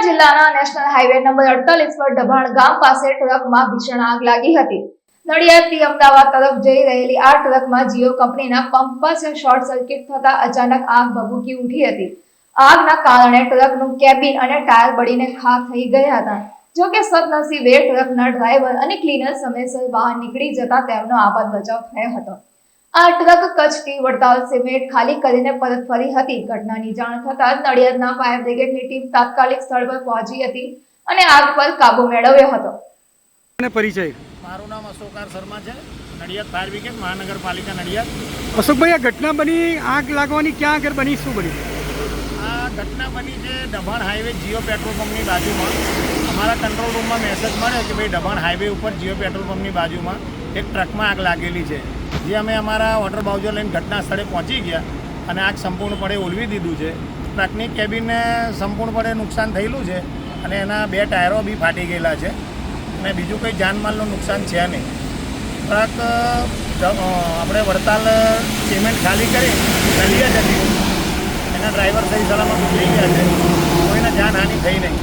જિલ્લાના national highway number 48 પર ડભાણ ગામ પાસે ટ્રકમાં ભીષણ આગ લાગી હતી। નડિયાદથી અમદાવાદ તરફ જઈ રહેલી આ ટ્રકમાં જીઓ કંપનીના પંપ પાસે શોર્ટ સર્કિટ થતા અચાનક આગ ભભૂકી ઉઠી હતી। આગના કારણે ટ્રકનું કેબિન અને ટાયર બળીને ખાખ થઈ ગયા હતા। જો કે સદનસીબે ટ્રકના ડ્રાઈવર અને ક્લીનર સમયસર બહાર નીકળી જતા તેમનો આબાદ બચાવ થયો હતો। આ ટ્રક કચ્છથી વડતાલ સિમેન્ટ ખાલી કરીને પરત ફરી હતી। ઘટનાની જાણ થતાં નડિયાદના ફાયર બ્રિગેડની ટીમ તાત્કાલિક સ્થળ પર પહોંચી હતી અને આગ પર કાબુ મેળવ્યો હતો। પરિચય મારું નામ અશોકાર શર્મા છે, નડિયાદ ફાયર બ્રિગેડ મહાનગરપાલિકા નડિયાદ। અશોકભાઈ, આ ઘટના બની, આગ લાગવાની ક્યાં આગળ બની, શું બની? આ ઘટના બની છે દબાણ હાઈવે જીઓ પેટ્રોલ પંપની બાજુમાં। અમારા કંટ્રોલ રૂમમાં મેસેજ મળ્યો કે ભાઈ દબાણ હાઈવે ઉપર જીઓ પેટ્રોલ પંપની બાજુમાં એક ટ્રકમાં આગ લાગેલી છે। જે અમે અમારા વોટર બાઉઝર લઈને ઘટના સ્થળે પહોંચી ગયા અને આગ સંપૂર્ણપણે ઓલવી દીધું છે। ટ્રકની કેબિનને સંપૂર્ણપણે નુકસાન થયેલું છે અને એના 2 ટાયરો બી ફાટી ગયેલા છે અને બીજું કંઈ જાનમાલનું નુકસાન છે નહીં। ટ્રક આપણે વડતાલ સિમેન્ટ ખાલી કરી નડિયાદ હતી, એના ડ્રાઈવર સહી સલામત ઉતરી ગયા છે, કોઈને જાનહાનિ થઈ નહીં।